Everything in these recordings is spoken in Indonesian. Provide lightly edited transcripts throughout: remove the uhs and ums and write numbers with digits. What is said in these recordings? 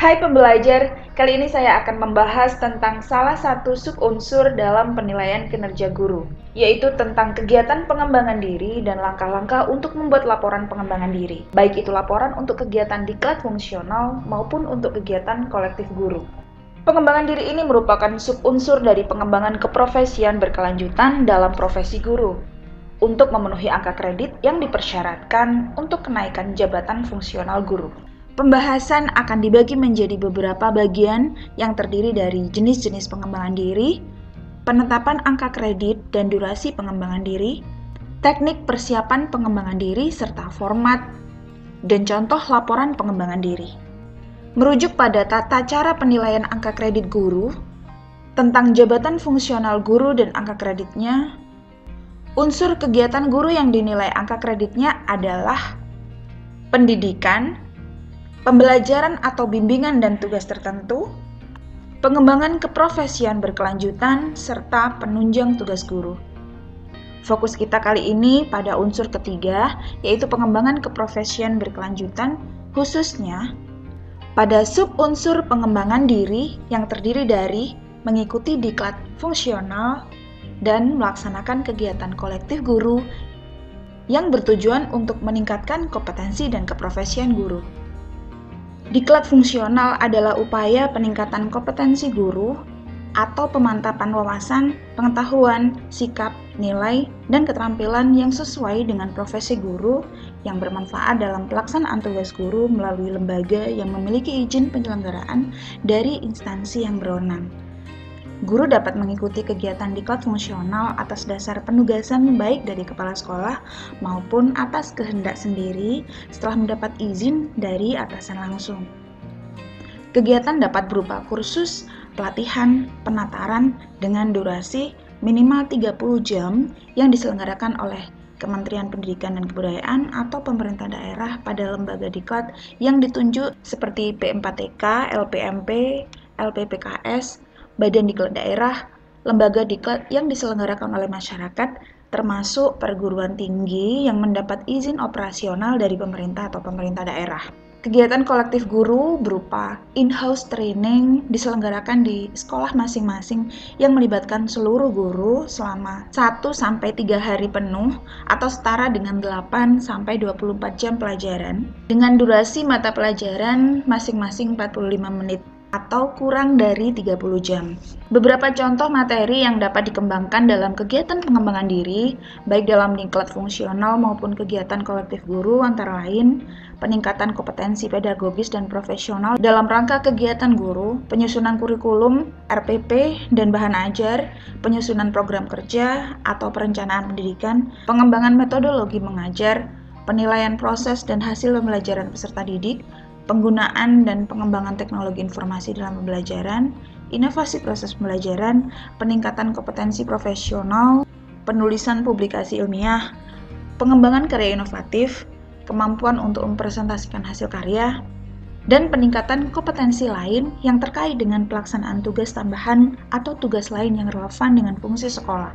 Hai pembelajar, kali ini saya akan membahas tentang salah satu subunsur dalam penilaian kinerja guru, yaitu tentang kegiatan pengembangan diri dan langkah-langkah untuk membuat laporan pengembangan diri, baik itu laporan untuk kegiatan diklat fungsional maupun untuk kegiatan kolektif guru. Pengembangan diri ini merupakan subunsur dari pengembangan keprofesian berkelanjutan dalam profesi guru, untuk memenuhi angka kredit yang dipersyaratkan untuk kenaikan jabatan fungsional guru. Pembahasan akan dibagi menjadi beberapa bagian yang terdiri dari jenis-jenis pengembangan diri, penetapan angka kredit dan durasi pengembangan diri, teknik persiapan pengembangan diri serta format, dan contoh laporan pengembangan diri. Merujuk pada tata cara penilaian angka kredit guru, tentang jabatan fungsional guru dan angka kreditnya, unsur kegiatan guru yang dinilai angka kreditnya adalah pendidikan, pembelajaran atau bimbingan dan tugas tertentu, pengembangan keprofesian berkelanjutan, serta penunjang tugas guru. Fokus kita kali ini pada unsur ketiga, yaitu pengembangan keprofesian berkelanjutan, khususnya pada subunsur pengembangan diri yang terdiri dari mengikuti diklat fungsional dan melaksanakan kegiatan kolektif guru yang bertujuan untuk meningkatkan kompetensi dan keprofesian guru. Diklat fungsional adalah upaya peningkatan kompetensi guru atau pemantapan wawasan, pengetahuan, sikap, nilai, dan keterampilan yang sesuai dengan profesi guru yang bermanfaat dalam pelaksanaan tugas guru melalui lembaga yang memiliki izin penyelenggaraan dari instansi yang berwenang. Guru dapat mengikuti kegiatan diklat fungsional atas dasar penugasan baik dari kepala sekolah maupun atas kehendak sendiri setelah mendapat izin dari atasan langsung. Kegiatan dapat berupa kursus, pelatihan, penataran dengan durasi minimal 30 jam yang diselenggarakan oleh Kementerian Pendidikan dan Kebudayaan atau pemerintah daerah pada lembaga diklat yang ditunjuk seperti P4TK, LPMP, LPPKS, Badan Diklat Daerah, lembaga diklat yang diselenggarakan oleh masyarakat, termasuk perguruan tinggi yang mendapat izin operasional dari pemerintah atau pemerintah daerah. Kegiatan kolektif guru berupa in-house training diselenggarakan di sekolah masing-masing yang melibatkan seluruh guru selama 1-3 hari penuh atau setara dengan 8-24 jam pelajaran dengan durasi mata pelajaran masing-masing 45 menit atau kurang dari 30 jam. Beberapa contoh materi yang dapat dikembangkan dalam kegiatan pengembangan diri, baik dalam diklat fungsional maupun kegiatan kolektif guru antara lain, peningkatan kompetensi pedagogis dan profesional dalam rangka kegiatan guru, penyusunan kurikulum, RPP, dan bahan ajar, penyusunan program kerja atau perencanaan pendidikan, pengembangan metodologi mengajar, penilaian proses dan hasil pembelajaran peserta didik, penggunaan dan pengembangan teknologi informasi dalam pembelajaran, inovasi proses pembelajaran, peningkatan kompetensi profesional, penulisan publikasi ilmiah, pengembangan karya inovatif, kemampuan untuk mempresentasikan hasil karya, dan peningkatan kompetensi lain yang terkait dengan pelaksanaan tugas tambahan atau tugas lain yang relevan dengan fungsi sekolah.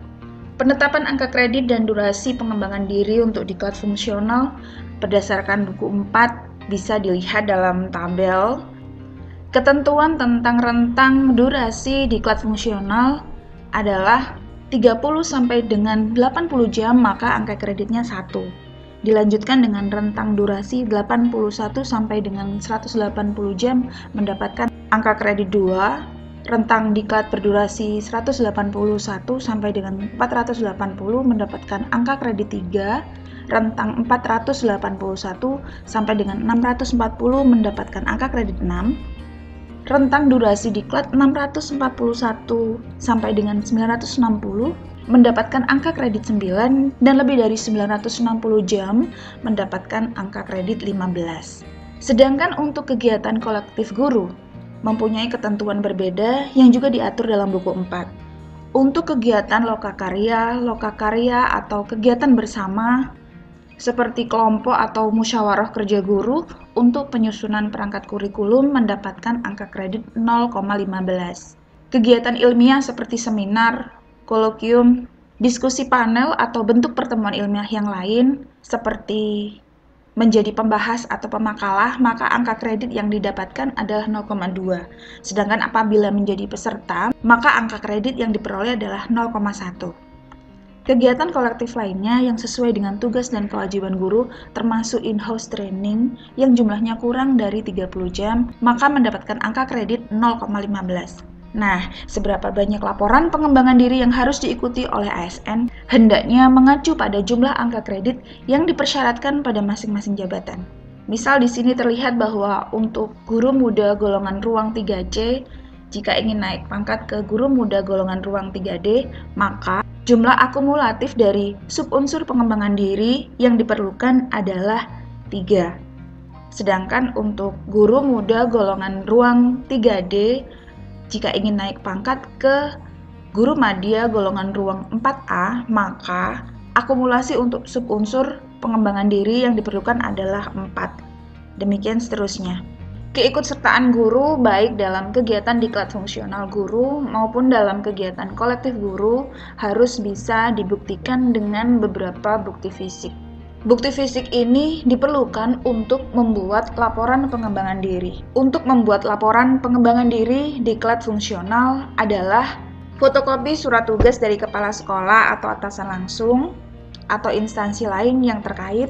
Penetapan angka kredit dan durasi pengembangan diri untuk diklat fungsional berdasarkan buku 4 bisa dilihat dalam tabel. Ketentuan tentang rentang durasi diklat fungsional adalah 30 sampai dengan 80 jam maka angka kreditnya 1. Dilanjutkan dengan rentang durasi 81 sampai dengan 180 jam mendapatkan angka kredit 2. Rentang diklat berdurasi 181 sampai dengan 480 mendapatkan angka kredit 3. Rentang 481 sampai dengan 640 mendapatkan angka kredit 6. Rentang durasi diklat 641 sampai dengan 960 mendapatkan angka kredit 9 dan lebih dari 960 jam mendapatkan angka kredit 15. Sedangkan untuk kegiatan kolektif guru mempunyai ketentuan berbeda yang juga diatur dalam buku 4. Untuk kegiatan lokakarya atau kegiatan bersama seperti kelompok atau musyawarah kerja guru untuk penyusunan perangkat kurikulum mendapatkan angka kredit 0,15. Kegiatan ilmiah seperti seminar, kolokium, diskusi panel atau bentuk pertemuan ilmiah yang lain seperti menjadi pembahas atau pemakalah, maka angka kredit yang didapatkan adalah 0,2. Sedangkan apabila menjadi peserta, maka angka kredit yang diperoleh adalah 0,1. Kegiatan kolektif lainnya yang sesuai dengan tugas dan kewajiban guru termasuk in-house training yang jumlahnya kurang dari 30 jam, maka mendapatkan angka kredit 0,15. Nah, seberapa banyak laporan pengembangan diri yang harus diikuti oleh ASN hendaknya mengacu pada jumlah angka kredit yang dipersyaratkan pada masing-masing jabatan. Misal di sini terlihat bahwa untuk guru muda golongan ruang 3C, jika ingin naik pangkat ke guru muda golongan ruang 3D, maka jumlah akumulatif dari subunsur pengembangan diri yang diperlukan adalah 3. Sedangkan untuk guru muda golongan ruang 3D, jika ingin naik pangkat ke guru madya golongan ruang 4A, maka akumulasi untuk subunsur pengembangan diri yang diperlukan adalah 4. Demikian seterusnya. Keikutsertaan guru baik dalam kegiatan diklat fungsional guru maupun dalam kegiatan kolektif guru harus bisa dibuktikan dengan beberapa bukti fisik. Bukti fisik ini diperlukan untuk membuat laporan pengembangan diri. Untuk membuat laporan pengembangan diri diklat fungsional adalah fotokopi surat tugas dari kepala sekolah atau atasan langsung atau instansi lain yang terkait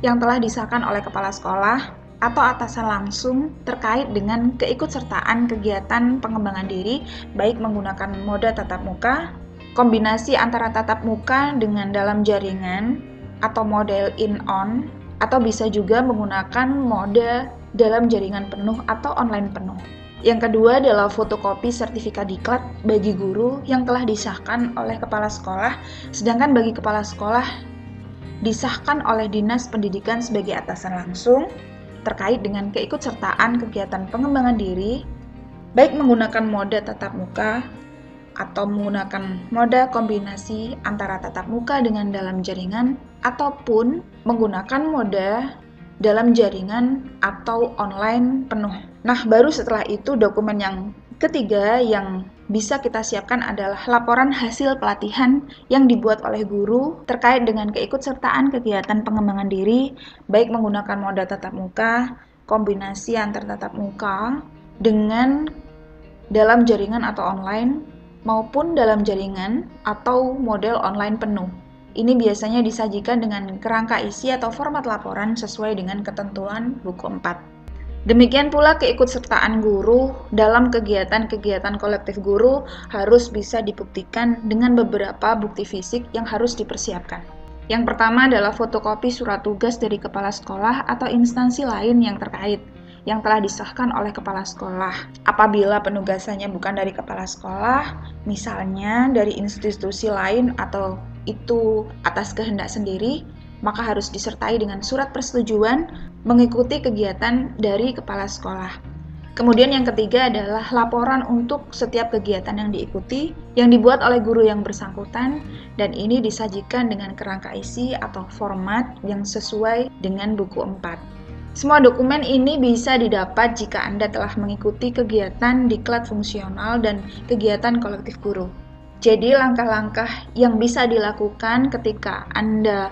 yang telah disahkan oleh kepala sekolah atau atasan langsung terkait dengan keikutsertaan kegiatan pengembangan diri baik menggunakan mode tatap muka, kombinasi antara tatap muka dengan dalam jaringan, atau model in-on, atau bisa juga menggunakan mode dalam jaringan penuh atau online penuh. Yang kedua adalah fotokopi sertifikat diklat bagi guru yang telah disahkan oleh kepala sekolah, sedangkan bagi kepala sekolah disahkan oleh Dinas Pendidikan sebagai atasan langsung terkait dengan keikutsertaan kegiatan pengembangan diri, baik menggunakan mode tatap muka atau menggunakan mode kombinasi antara tatap muka dengan dalam jaringan ataupun menggunakan mode dalam jaringan atau online penuh. Nah, baru setelah itu dokumen yang ketiga yang bisa kita siapkan adalah laporan hasil pelatihan yang dibuat oleh guru terkait dengan keikutsertaan kegiatan pengembangan diri baik menggunakan mode tatap muka, kombinasi antar tatap muka dengan dalam jaringan atau online maupun dalam jaringan atau model online penuh. Ini biasanya disajikan dengan kerangka isi atau format laporan sesuai dengan ketentuan buku 4. Demikian pula keikutsertaan guru dalam kegiatan-kegiatan kolektif guru harus bisa dibuktikan dengan beberapa bukti fisik yang harus dipersiapkan. Yang pertama adalah fotokopi surat tugas dari kepala sekolah atau instansi lain yang terkait yang telah disahkan oleh kepala sekolah. Apabila penugasannya bukan dari kepala sekolah, misalnya dari institusi lain atau itu atas kehendak sendiri, maka harus disertai dengan surat persetujuan mengikuti kegiatan dari kepala sekolah. Kemudian yang ketiga adalah laporan untuk setiap kegiatan yang diikuti yang dibuat oleh guru yang bersangkutan dan ini disajikan dengan kerangka isi atau format yang sesuai dengan buku 4. Semua dokumen ini bisa didapat jika Anda telah mengikuti kegiatan diklat fungsional dan kegiatan kolektif guru. Jadi langkah-langkah yang bisa dilakukan ketika Anda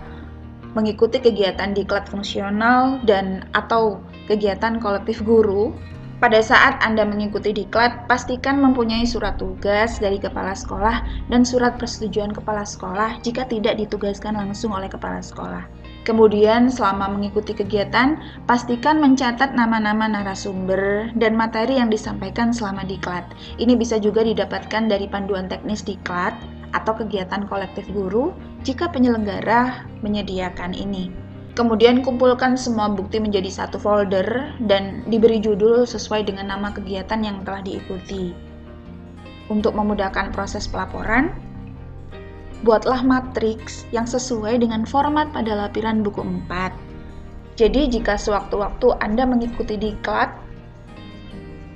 mengikuti kegiatan diklat fungsional dan atau kegiatan kolektif guru, pada saat Anda mengikuti diklat, pastikan mempunyai surat tugas dari kepala sekolah dan surat persetujuan kepala sekolah jika tidak ditugaskan langsung oleh kepala sekolah. Kemudian selama mengikuti kegiatan, pastikan mencatat nama-nama narasumber dan materi yang disampaikan selama diklat. Ini bisa juga didapatkan dari panduan teknis diklat atau kegiatan kolektif guru jika penyelenggara menyediakan ini. Kemudian kumpulkan semua bukti menjadi satu folder dan diberi judul sesuai dengan nama kegiatan yang telah diikuti. Untuk memudahkan proses pelaporan, buatlah matriks yang sesuai dengan format pada lampiran buku 4. Jadi jika sewaktu-waktu Anda mengikuti diklat,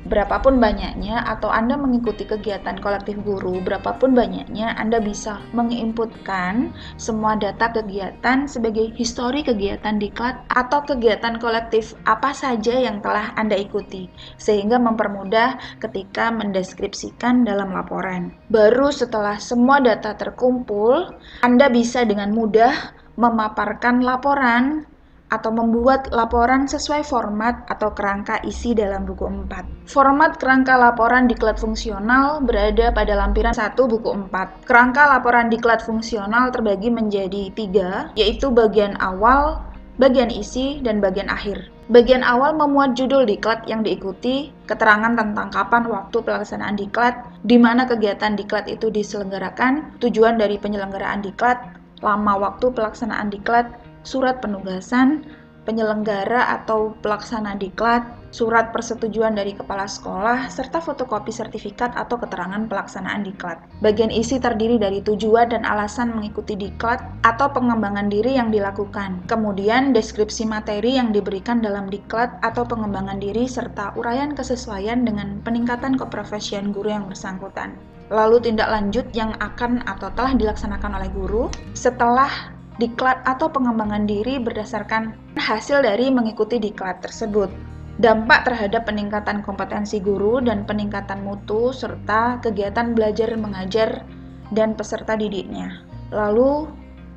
Berapapun banyaknya atau Anda mengikuti kegiatan kolektif guru, berapapun banyaknya Anda bisa menginputkan semua data kegiatan sebagai histori kegiatan diklat atau kegiatan kolektif apa saja yang telah Anda ikuti, sehingga mempermudah ketika mendeskripsikan dalam laporan. Baru setelah semua data terkumpul, Anda bisa dengan mudah memaparkan laporan atau membuat laporan sesuai format atau kerangka isi dalam buku 4. Format kerangka laporan diklat fungsional berada pada lampiran 1 buku 4. Kerangka laporan diklat fungsional terbagi menjadi 3, yaitu bagian awal, bagian isi, dan bagian akhir. Bagian awal memuat judul diklat yang diikuti, keterangan tentang kapan waktu pelaksanaan diklat, di mana kegiatan diklat itu diselenggarakan, tujuan dari penyelenggaraan diklat, lama waktu pelaksanaan diklat, surat penugasan, penyelenggara atau pelaksana diklat, surat persetujuan dari kepala sekolah, serta fotokopi sertifikat atau keterangan pelaksanaan diklat. Bagian isi terdiri dari tujuan dan alasan mengikuti diklat atau pengembangan diri yang dilakukan. Kemudian deskripsi materi yang diberikan dalam diklat atau pengembangan diri serta uraian kesesuaian dengan peningkatan keprofesian guru yang bersangkutan. Lalu tindak lanjut yang akan atau telah dilaksanakan oleh guru setelah diklat atau pengembangan diri berdasarkan hasil dari mengikuti diklat tersebut. Dampak terhadap peningkatan kompetensi guru dan peningkatan mutu serta kegiatan belajar mengajar dan peserta didiknya. Lalu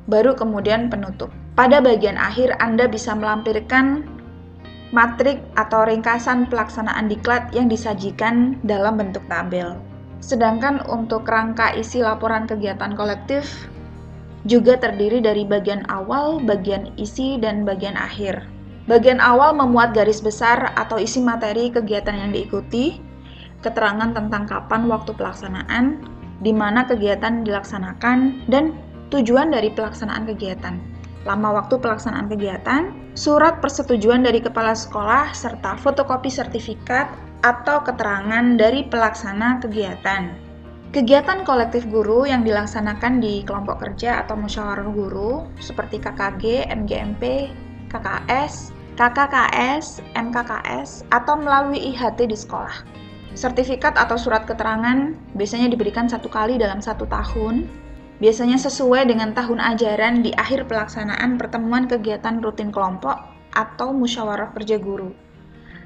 baru kemudian penutup. Pada bagian akhir Anda bisa melampirkan matrik atau ringkasan pelaksanaan diklat yang disajikan dalam bentuk tabel. Sedangkan untuk rangka isi laporan kegiatan kolektif juga terdiri dari bagian awal, bagian isi, dan bagian akhir. Bagian awal memuat garis besar atau isi materi kegiatan yang diikuti, keterangan tentang kapan waktu pelaksanaan, di mana kegiatan dilaksanakan, dan tujuan dari pelaksanaan kegiatan, lama waktu pelaksanaan kegiatan, surat persetujuan dari kepala sekolah, serta fotokopi sertifikat atau keterangan dari pelaksana kegiatan. Kegiatan kolektif guru yang dilaksanakan di kelompok kerja atau musyawarah guru seperti KKG, MGMP, KKS, KKKS, MKKS, atau melalui IHT di sekolah. Sertifikat atau surat keterangan biasanya diberikan 1 kali dalam 1 tahun, biasanya sesuai dengan tahun ajaran di akhir pelaksanaan pertemuan kegiatan rutin kelompok atau musyawarah kerja guru.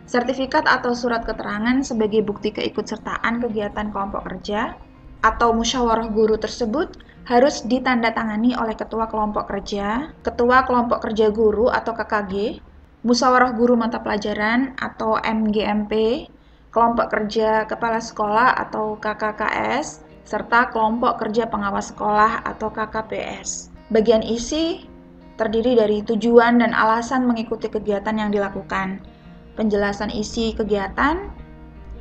Sertifikat atau surat keterangan sebagai bukti keikutsertaan kegiatan kelompok kerja atau musyawarah guru tersebut harus ditandatangani oleh ketua kelompok kerja, ketua kelompok kerja guru atau KKG, musyawarah guru mata pelajaran atau MGMP, kelompok kerja kepala sekolah atau KKKS, serta kelompok kerja pengawas sekolah atau KKPS. Bagian isi terdiri dari tujuan dan alasan mengikuti kegiatan yang dilakukan, penjelasan isi kegiatan,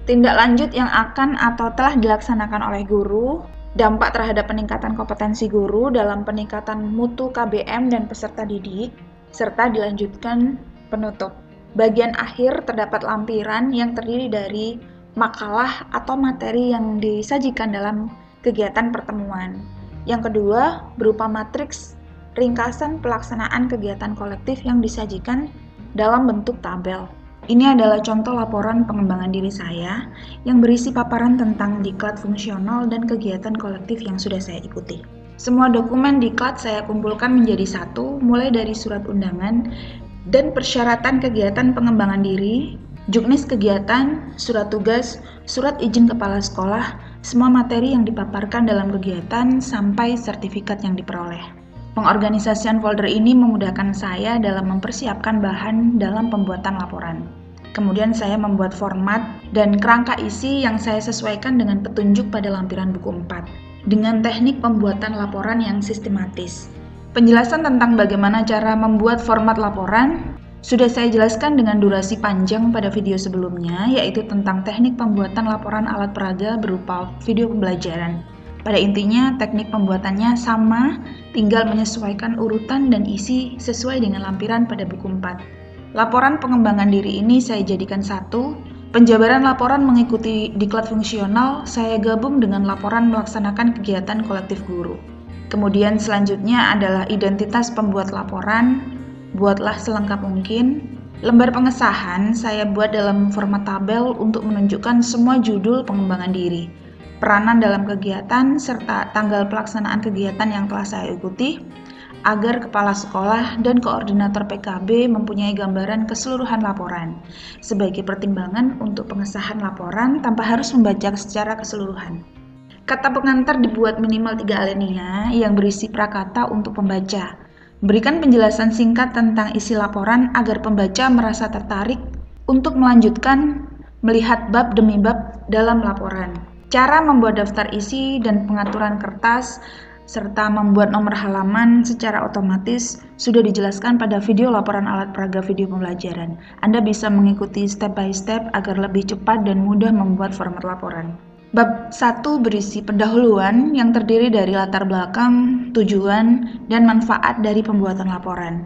tindak lanjut yang akan atau telah dilaksanakan oleh guru, dampak terhadap peningkatan kompetensi guru dalam peningkatan mutu KBM dan peserta didik, serta dilanjutkan penutup. Bagian akhir terdapat lampiran yang terdiri dari makalah atau materi yang disajikan dalam kegiatan pertemuan. Yang kedua, berupa matriks ringkasan pelaksanaan kegiatan kolektif yang disajikan dalam bentuk tabel. Ini adalah contoh laporan pengembangan diri saya yang berisi paparan tentang diklat fungsional dan kegiatan kolektif yang sudah saya ikuti. Semua dokumen diklat saya kumpulkan menjadi satu, mulai dari surat undangan dan persyaratan kegiatan pengembangan diri, juknis kegiatan, surat tugas, surat izin kepala sekolah, semua materi yang dipaparkan dalam kegiatan sampai sertifikat yang diperoleh. Pengorganisasian folder ini memudahkan saya dalam mempersiapkan bahan dalam pembuatan laporan. Kemudian saya membuat format dan kerangka isi yang saya sesuaikan dengan petunjuk pada lampiran buku 4 dengan teknik pembuatan laporan yang sistematis. Penjelasan tentang bagaimana cara membuat format laporan sudah saya jelaskan dengan durasi panjang pada video sebelumnya, yaitu tentang teknik pembuatan laporan alat peraga berupa video pembelajaran. Pada intinya, teknik pembuatannya sama, tinggal menyesuaikan urutan dan isi sesuai dengan lampiran pada buku 4. Laporan pengembangan diri ini saya jadikan satu. Penjabaran laporan mengikuti diklat fungsional saya gabung dengan laporan melaksanakan kegiatan kolektif guru. Kemudian selanjutnya adalah identitas pembuat laporan, buatlah selengkap mungkin. Lembar pengesahan saya buat dalam format tabel untuk menunjukkan semua judul pengembangan diri, peranan dalam kegiatan, serta tanggal pelaksanaan kegiatan yang telah saya ikuti, agar kepala sekolah dan koordinator PKB mempunyai gambaran keseluruhan laporan, sebagai pertimbangan untuk pengesahan laporan tanpa harus membaca secara keseluruhan. Kata pengantar dibuat minimal 3 alinea yang berisi prakata untuk pembaca. Berikan penjelasan singkat tentang isi laporan agar pembaca merasa tertarik untuk melanjutkan melihat bab demi bab dalam laporan. Cara membuat daftar isi dan pengaturan kertas serta membuat nomor halaman secara otomatis sudah dijelaskan pada video laporan alat peraga video pembelajaran. Anda bisa mengikuti step by step agar lebih cepat dan mudah membuat format laporan. Bab 1 berisi pendahuluan yang terdiri dari latar belakang, tujuan, dan manfaat dari pembuatan laporan.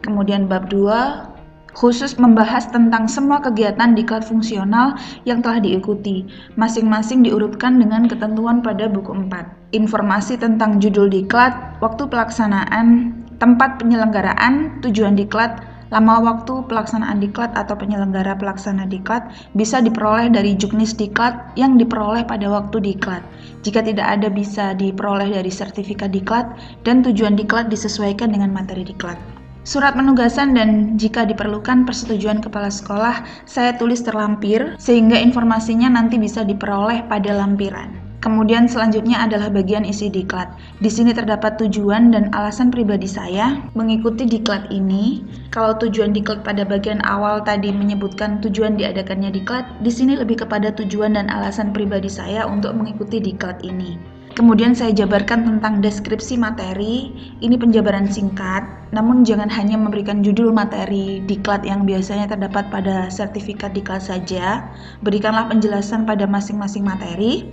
Kemudian bab 2 khusus membahas tentang semua kegiatan diklat fungsional yang telah diikuti, masing-masing diurutkan dengan ketentuan pada buku 4. Informasi tentang judul diklat, waktu pelaksanaan, tempat penyelenggaraan, tujuan diklat, lama waktu pelaksanaan diklat atau penyelenggara pelaksana diklat bisa diperoleh dari juknis diklat yang diperoleh pada waktu diklat. Jika tidak ada, bisa diperoleh dari sertifikat diklat, dan tujuan diklat disesuaikan dengan materi diklat. Surat penugasan dan jika diperlukan persetujuan kepala sekolah, saya tulis terlampir sehingga informasinya nanti bisa diperoleh pada lampiran. Kemudian selanjutnya adalah bagian isi diklat. Di sini terdapat tujuan dan alasan pribadi saya mengikuti diklat ini. Kalau tujuan diklat pada bagian awal tadi menyebutkan tujuan diadakannya diklat, di sini lebih kepada tujuan dan alasan pribadi saya untuk mengikuti diklat ini. Kemudian saya jabarkan tentang deskripsi materi. Ini penjabaran singkat, namun jangan hanya memberikan judul materi diklat yang biasanya terdapat pada sertifikat diklat saja. Berikanlah penjelasan pada masing-masing materi,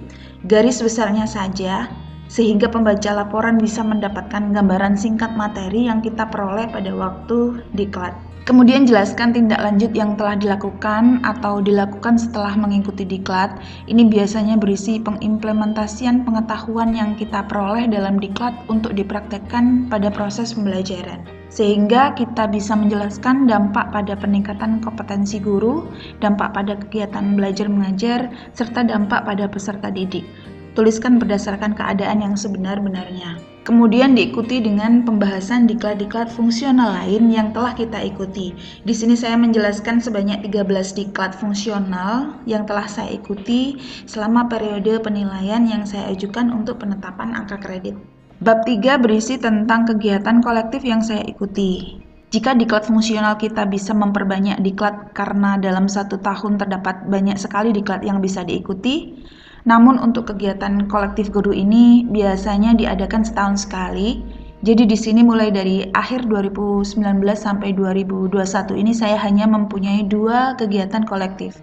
garis besarnya saja, sehingga pembaca laporan bisa mendapatkan gambaran singkat materi yang kita peroleh pada waktu diklat. Kemudian jelaskan tindak lanjut yang telah dilakukan atau dilakukan setelah mengikuti diklat. Ini biasanya berisi pengimplementasian pengetahuan yang kita peroleh dalam diklat untuk dipraktekkan pada proses pembelajaran. Sehingga kita bisa menjelaskan dampak pada peningkatan kompetensi guru, dampak pada kegiatan belajar mengajar, serta dampak pada peserta didik. Tuliskan berdasarkan keadaan yang sebenar-benarnya. Kemudian diikuti dengan pembahasan diklat-diklat fungsional lain yang telah kita ikuti. Di sini saya menjelaskan sebanyak 13 diklat fungsional yang telah saya ikuti selama periode penilaian yang saya ajukan untuk penetapan angka kredit. Bab 3 berisi tentang kegiatan kolektif yang saya ikuti. Jika diklat fungsional kita bisa memperbanyak diklat karena dalam 1 tahun terdapat banyak sekali diklat yang bisa diikuti. Namun untuk kegiatan kolektif guru ini biasanya diadakan setahun sekali. Jadi di sini mulai dari akhir 2019 sampai 2021 ini saya hanya mempunyai 2 kegiatan kolektif.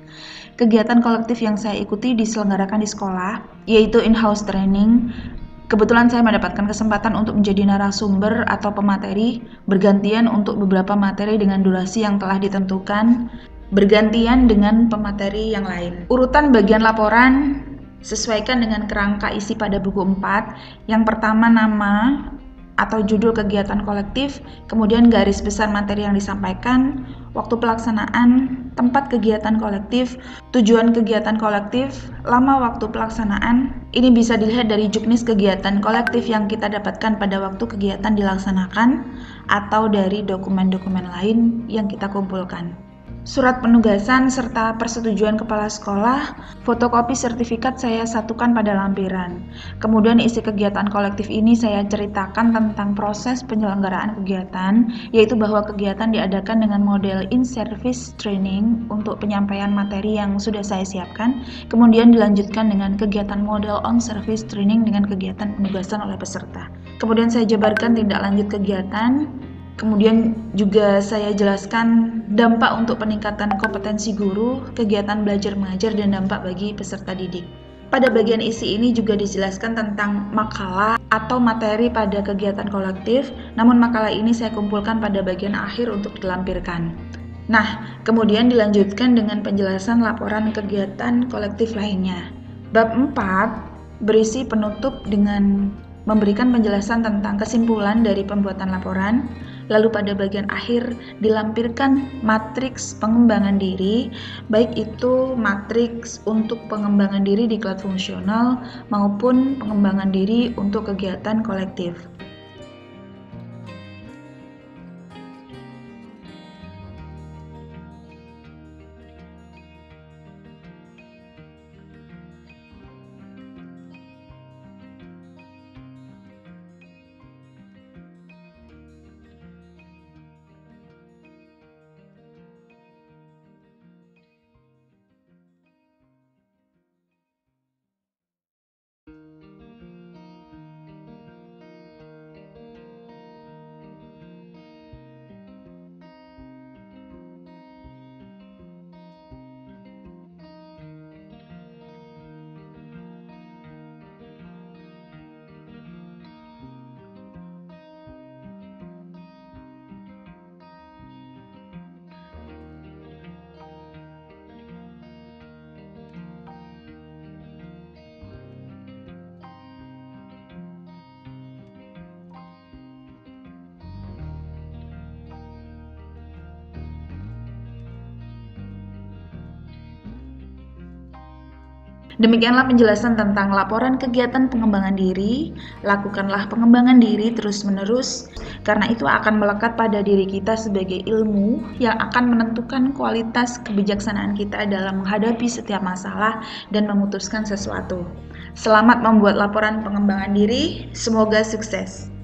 Kegiatan kolektif yang saya ikuti diselenggarakan di sekolah, yaitu in-house training. Kebetulan saya mendapatkan kesempatan untuk menjadi narasumber atau pemateri, bergantian untuk beberapa materi dengan durasi yang telah ditentukan, bergantian dengan pemateri yang lain. Urutan bagian laporan sesuaikan dengan kerangka isi pada buku 4. Yang pertama nama atau judul kegiatan kolektif, kemudian garis besar materi yang disampaikan, waktu pelaksanaan, tempat kegiatan kolektif, tujuan kegiatan kolektif, lama waktu pelaksanaan. Ini bisa dilihat dari juknis kegiatan kolektif yang kita dapatkan pada waktu kegiatan dilaksanakan atau dari dokumen-dokumen lain yang kita kumpulkan. Surat penugasan serta persetujuan kepala sekolah, fotokopi sertifikat saya satukan pada lampiran. Kemudian isi kegiatan kolektif ini saya ceritakan tentang proses penyelenggaraan kegiatan, yaitu bahwa kegiatan diadakan dengan model in-service training untuk penyampaian materi yang sudah saya siapkan, kemudian dilanjutkan dengan kegiatan model on-service training dengan kegiatan penugasan oleh peserta. Kemudian saya jabarkan tindak lanjut kegiatan. Kemudian juga saya jelaskan dampak untuk peningkatan kompetensi guru, kegiatan belajar mengajar, dan dampak bagi peserta didik. Pada bagian isi ini juga dijelaskan tentang makalah atau materi pada kegiatan kolektif, namun makalah ini saya kumpulkan pada bagian akhir untuk dilampirkan. Nah, kemudian dilanjutkan dengan penjelasan laporan kegiatan kolektif lainnya. Bab 4 berisi penutup dengan memberikan penjelasan tentang kesimpulan dari pembuatan laporan. Lalu pada bagian akhir dilampirkan matriks pengembangan diri, baik itu matriks untuk pengembangan diri di cloud fungsional maupun pengembangan diri untuk kegiatan kolektif. Demikianlah penjelasan tentang laporan kegiatan pengembangan diri. Lakukanlah pengembangan diri terus-menerus, karena itu akan melekat pada diri kita sebagai ilmu yang akan menentukan kualitas kebijaksanaan kita dalam menghadapi setiap masalah dan memutuskan sesuatu. Selamat membuat laporan pengembangan diri, semoga sukses.